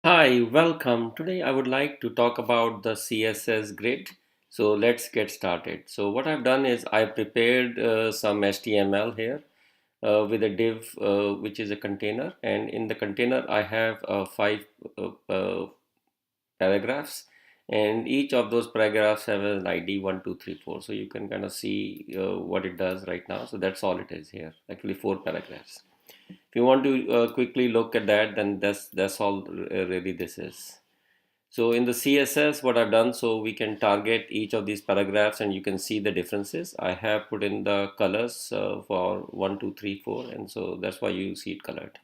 Hi, welcome. Today I would like to talk about the CSS grid. So let's get started. So what I've done is I prepared some HTML here with a div which is a container, and in the container I have five paragraphs, and each of those paragraphs have an ID 1, 2, 3, 4. So you can kind of see what it does right now. So that's all it is here. Actually, four paragraphs. If you want to quickly look at that, then that's all really this is. So in the CSS, what I've done, so we can target each of these paragraphs and you can see the differences. I have put in the colors for 1, 2, 3, 4, and so that's why you see it colored.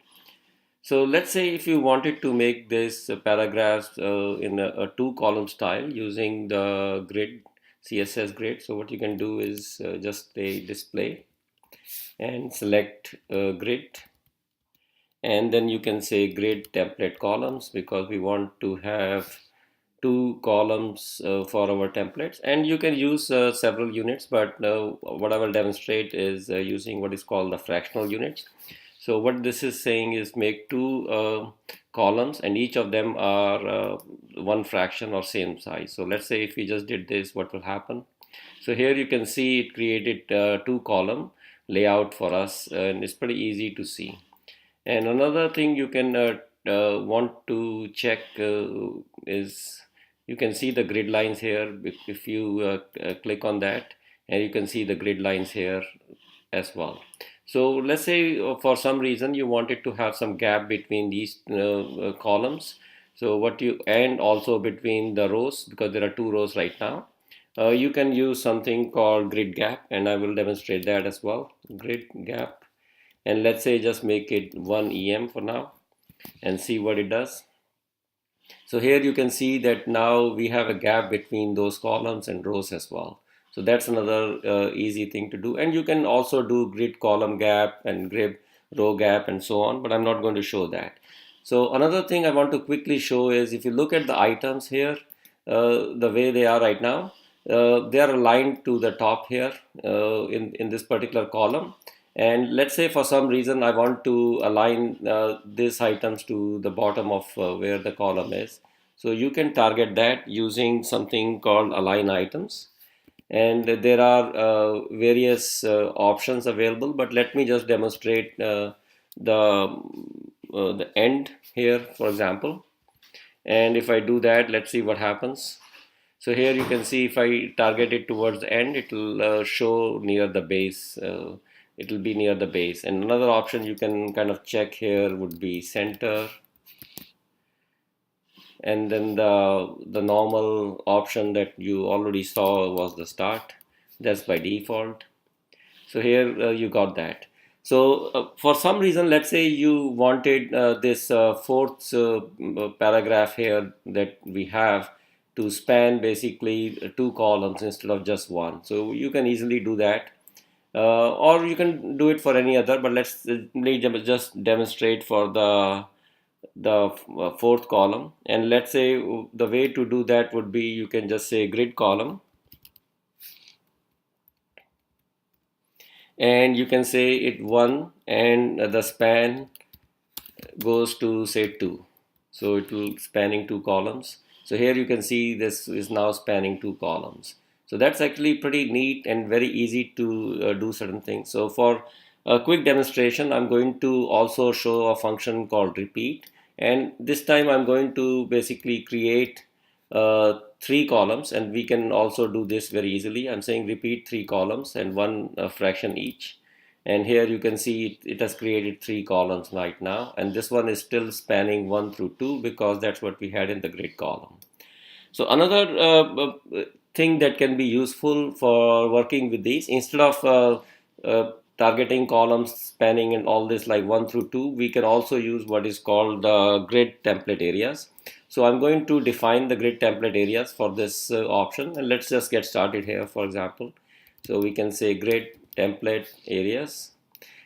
So let's say if you wanted to make this paragraphs in a two column style using the grid, CSS grid. So what you can do is just say display and select grid, and then you can say grid template columns because we want to have two columns for our templates, and you can use several units, but what I will demonstrate is using what is called the fractional units. So what this is saying is make two columns and each of them are one fraction or same size. So let's say if we just did this, what will happen? So here you can see it created two column layout for us, and it's pretty easy to see. And another thing you can want to check is you can see the grid lines here. If you click on that, and you can see the grid lines here as well. So let's say for some reason you wanted to have some gap between these columns. So what you, and also between the rows, because there are two rows right now. You can use something called grid gap, and I will demonstrate that as well. Grid gap, and let's say just make it 1 em for now and see what it does. So here you can see that now we have a gap between those columns and rows as well. So that's another easy thing to do, and you can also do grid column gap and grid row gap and so on, but I'm not going to show that. So another thing I want to quickly show is if you look at the items here, the way they are right now, they are aligned to the top here in this particular column. And let's say for some reason I want to align these items to the bottom of where the column is. So you can target that using something called align items. And there are various options available, but let me just demonstrate the end here, for example. And if I do that, let's see what happens. So here you can see if I target it towards the end, it will show near the base. It will be near the base. And another option you can kind of check here would be center. And then the normal option that you already saw was the start. That's by default. So here you got that. So for some reason, let's say you wanted this fourth paragraph here that we have to span basically two columns instead of just one. So you can easily do that. Or you can do it for any other, but let's just demonstrate for the fourth column. And let's say the way to do that would be you can just say grid column, and you can say it 1 and the span goes to say 2, so it will spanning two columns. So here you can see this is now spanning two columns. So that's actually pretty neat and very easy to do certain things. So for a quick demonstration, I'm going to also show a function called repeat, and this time I'm going to basically create three columns, and we can also do this very easily. I'm saying repeat three columns and one fraction each, and here you can see it has created three columns right now, and this one is still spanning 1 through 2 because that's what we had in the grid column. So another thing that can be useful for working with these, instead of targeting columns spanning and all this like 1 through 2, we can also use what is called grid template areas. So I'm going to define the grid template areas for this option, and let's just get started here, for example. So we can say grid template areas,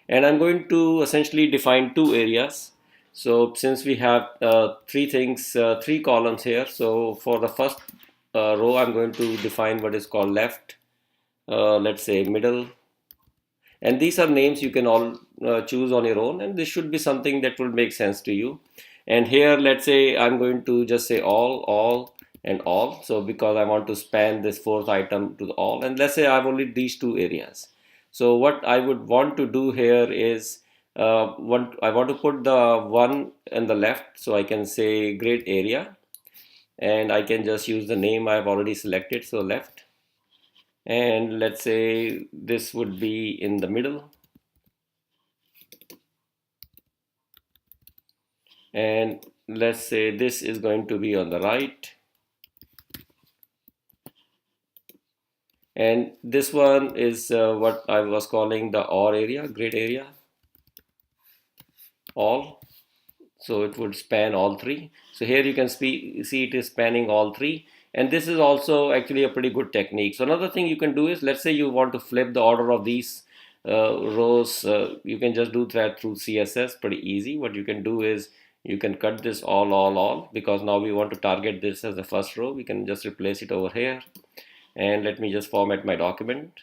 and I'm going to essentially define two areas. So since we have three columns here, so for the first row I'm going to define what is called left, let's say middle, and these are names you can all choose on your own, and this should be something that will make sense to you. And here, let's say I'm going to just say all, and all. So because I want to span this fourth item to the all, and let's say I've only these two areas. So what I would want to do here is I want to put the one in the left, so I can say grid area, and I can just use the name I've already selected, so left. And let's say this would be in the middle, and let's say this is going to be on the right, and this one is what I was calling the OR area, grid area, all. So it would span all three. So here you can see it is spanning all three, and this is also actually a pretty good technique. So another thing you can do is, let's say you want to flip the order of these rows, you can just do that through CSS, pretty easy. What you can do is you can cut this all, because now we want to target this as the first row. We can just replace it over here, and let me just format my document,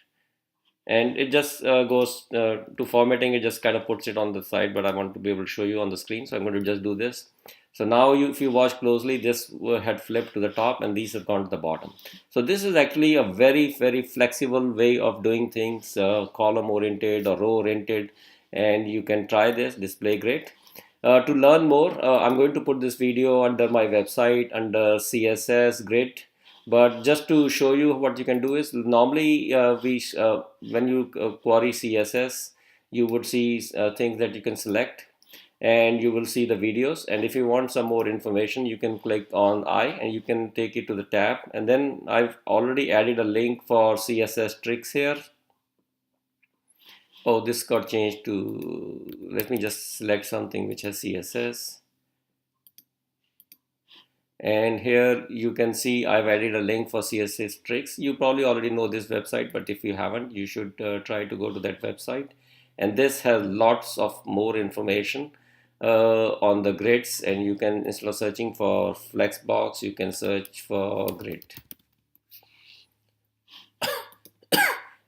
and it just goes to formatting. It just kind of puts it on the side, but I want to be able to show you on the screen, so I'm going to just do this. So now if you watch closely, this had flipped to the top and these have gone to the bottom. So this is actually a very flexible way of doing things, column oriented or row oriented, and you can try this display grid. To learn more, I'm going to put this video under my website under CSS Grid. But just to show you what you can do is, normally when you query CSS, you would see things that you can select, and you will see the videos. And if you want some more information, you can click on I and you can take it to the tab. And then I've already added a link for CSS tricks here. Oh, this got changed to, let me just select something which has CSS. And here you can see I've added a link for CSS tricks. You probably already know this website, but if you haven't, you should try to go to that website. And this has lots of more information on the grids, and you can, instead of searching for Flexbox, you can search for grid.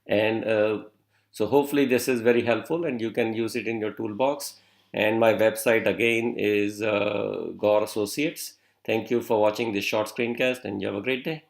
And so hopefully this is very helpful and you can use it in your toolbox. And my website again is Gore Associates. Thank you for watching this short screencast, and you have a great day.